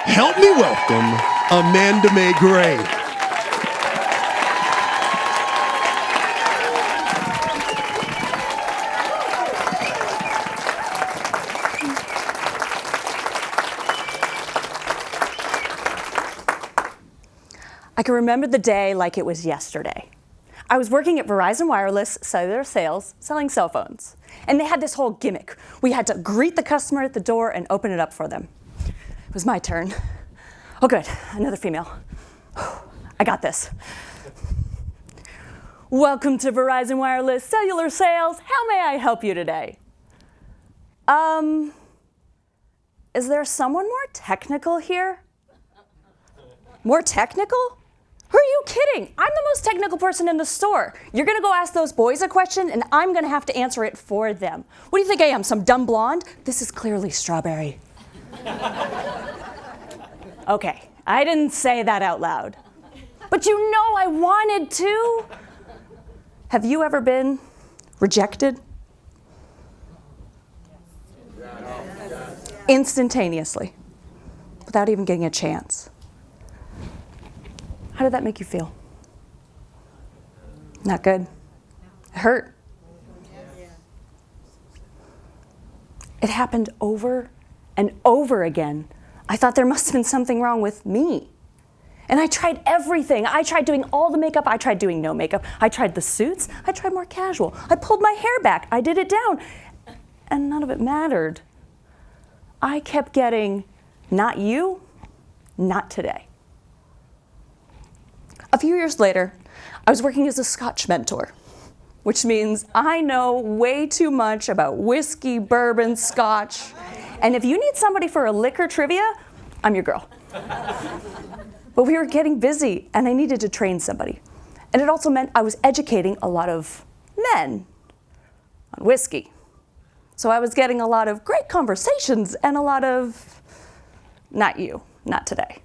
Help me welcome Amanda Mae Gray. I can remember the day like it was yesterday. I was working at Verizon Wireless Cellular Sales, selling cell phones. And they had this whole gimmick. We had to greet the customer at the door and open it up for them. It was my turn. Oh good, another female. I got this. Welcome to Verizon Wireless Cellular Sales. How may I help you today? Is there someone more technical here? More technical? Who are you kidding? I'm the most technical person in the store. You're gonna go ask those boys a question and I'm gonna have to answer it for them. What do you think I am, some dumb blonde? This is clearly strawberry. Okay, I didn't say that out loud. But you know I wanted to. Have you ever been rejected? Instantaneously, without even getting a chance. How did that make you feel? Not good. It hurt. It happened over and over again. I thought there must have been something wrong with me. And I tried everything. I tried doing all the makeup. I tried doing no makeup. I tried the suits. I tried more casual. I pulled my hair back. I did it down. And none of it mattered. I kept getting, not you, not today. A few years later, I was working as a Scotch mentor, which means I know way too much about whiskey, bourbon, Scotch. And if you need somebody for a liquor trivia, I'm your girl. But we were getting busy and I needed to train somebody. And it also meant I was educating a lot of men on whiskey. So I was getting a lot of great conversations and a lot of, not you, not today.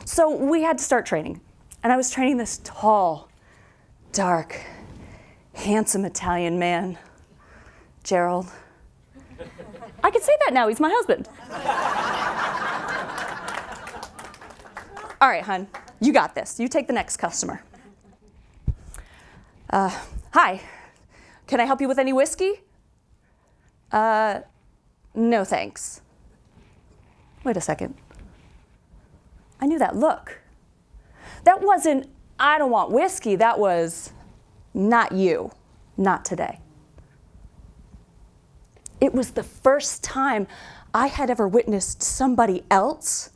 So we had to start training. And I was training this tall, dark, handsome Italian man, Gerald. I can say that now, he's my husband. All right, hon, you got this. You take the next customer. Hi, can I help you with any whiskey? No thanks. Wait a second. I knew that look. That wasn't, I don't want whiskey, that was, not you, not today. It was the first time I had ever witnessed somebody else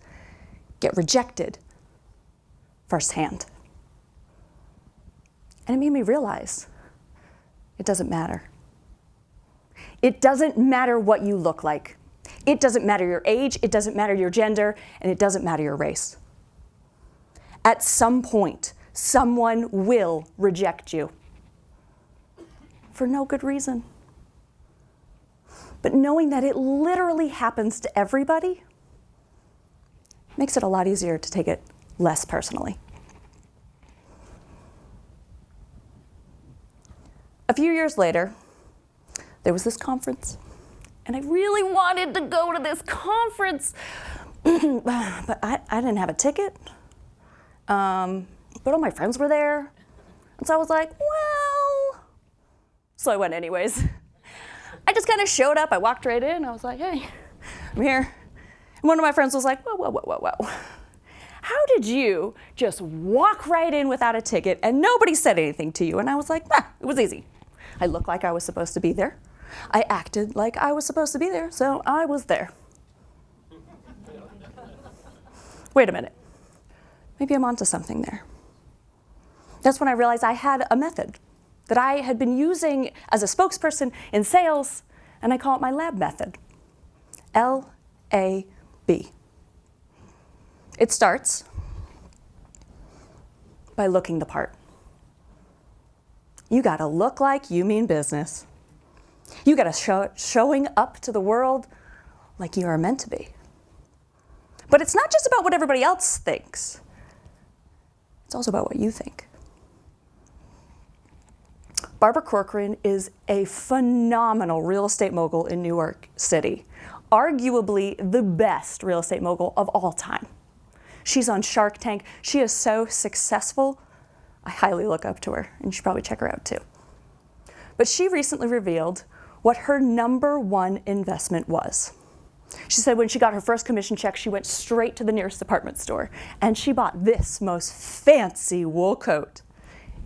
get rejected firsthand. And it made me realize it doesn't matter. It doesn't matter what you look like. It doesn't matter your age, it doesn't matter your gender, and it doesn't matter your race. At some point, someone will reject you for no good reason. But knowing that it literally happens to everybody makes it a lot easier to take it less personally. A few years later, there was this conference, and I really wanted to go to this conference, but I didn't have a ticket. But all my friends were there. And so I was like, well, so I went anyways. I just kind of showed up. I walked right in. I was like, hey, I'm here. And one of my friends was like, whoa. How did you just walk right in without a ticket and nobody said anything to you? And I was like, it was easy. I looked like I was supposed to be there. I acted like I was supposed to be there, so I was there. Wait a minute. Maybe I'm onto something there. That's when I realized I had a method that I had been using as a spokesperson in sales, and I call it my L.A.B method. L.A.B. It starts by looking the part. You gotta look like you mean business. You gotta showing up to the world like you are meant to be. But it's not just about what everybody else thinks. It's also about what you think. Barbara Corcoran is a phenomenal real estate mogul in New York City. arguably the best real estate mogul of all time. She's on Shark Tank. She is so successful. I highly look up to her, and you should probably check her out too. But she recently revealed what her #1 investment was. She said when she got her first commission check, she went straight to the nearest department store, and she bought this most fancy wool coat.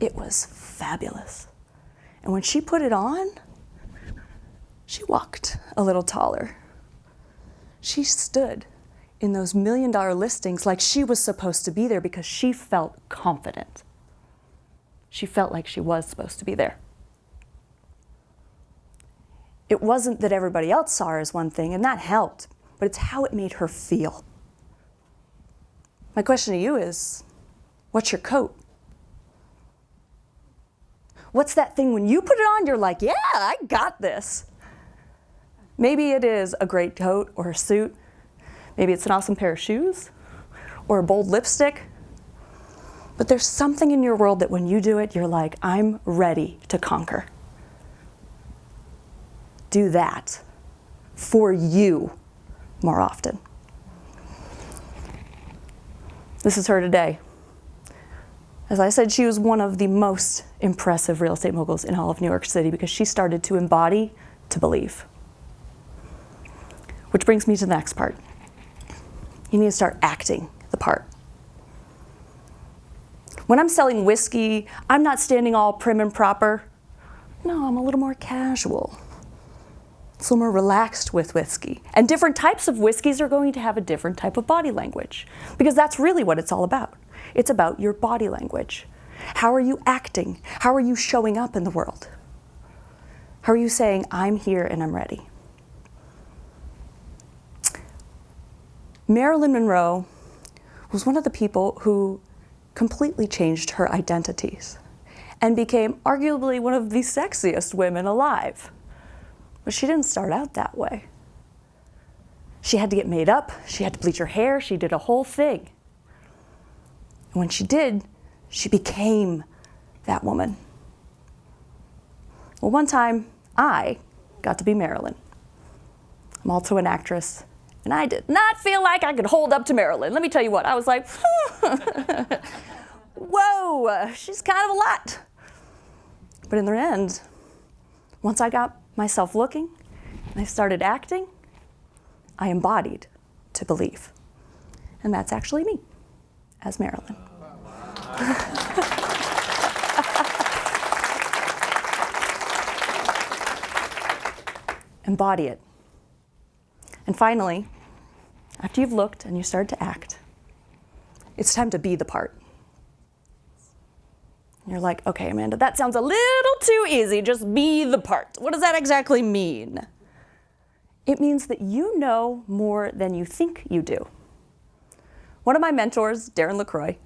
It was fabulous. And when she put it on, she walked a little taller. She stood in those $1 million listings like she was supposed to be there because she felt confident. She felt like she was supposed to be there. It wasn't that everybody else saw her as one thing, and that helped, but it's how it made her feel. My question to you is, what's your coat? What's that thing when you put it on, you're like, yeah, I got this. Maybe it is a great coat or a suit. Maybe it's an awesome pair of shoes or a bold lipstick. But there's something in your world that when you do it, you're like, I'm ready to conquer. Do that for you more often. This is her today. As I said, she was one of the most impressive real estate moguls in all of New York City because she started to embody to believe. Which brings me to the next part. You need to start acting the part. When I'm selling whiskey, I'm not standing all prim and proper. No, I'm a little more casual. It's a little more relaxed with whiskey. And different types of whiskeys are going to have a different type of body language because that's really what it's all about. It's about your body language. How are you acting? How are you showing up in the world? How are you saying, I'm here and I'm ready? Marilyn Monroe was one of the people who completely changed her identities and became arguably one of the sexiest women alive. But she didn't start out that way. She had to get made up, she had to bleach her hair, she did a whole thing. And when she did, she became that woman. Well, one time, I got to be Marilyn. I'm also an actress, and I did not feel like I could hold up to Marilyn. Let me tell you what, I was like, whoa, she's kind of a lot. But in the end, once I got myself looking and I started acting, I embodied to believe. And that's actually me, as Marilyn. Embody it. And finally, after you've looked and you started to act, it's time to be the part. And you're like, okay, Amanda, that sounds a little too easy. Just be the part. What does that exactly mean? It means that you know more than you think you do. One of my mentors, Darren LaCroix,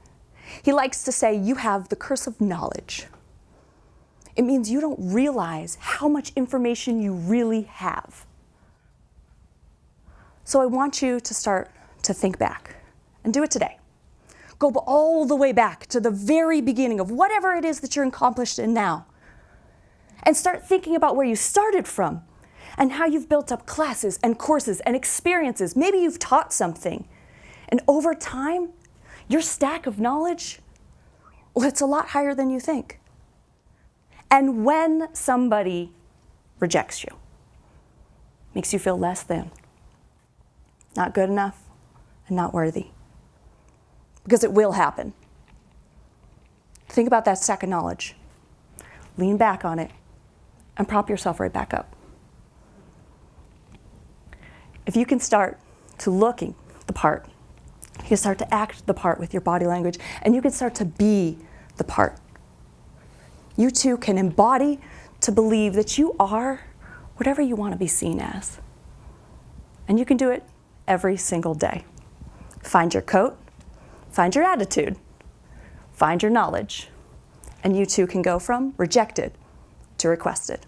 he likes to say, you have the curse of knowledge. It means you don't realize how much information you really have. So I want you to start to think back and do it today. Go all the way back to the very beginning of whatever it is that you're accomplished in now. And start thinking about where you started from and how you've built up classes and courses and experiences. Maybe you've taught something. And over time, your stack of knowledge, well, it's a lot higher than you think. And when somebody rejects you, makes you feel less than, not good enough, and not worthy, because it will happen. Think about that stack of knowledge. Lean back on it and prop yourself right back up. If you can start to looking the part, you can start to act the part with your body language, and you can start to be the part. You too can embody to believe that you are whatever you want to be seen as. And you can do it every single day. Find your coat, find your attitude, find your knowledge, and you too can go from rejected to requested.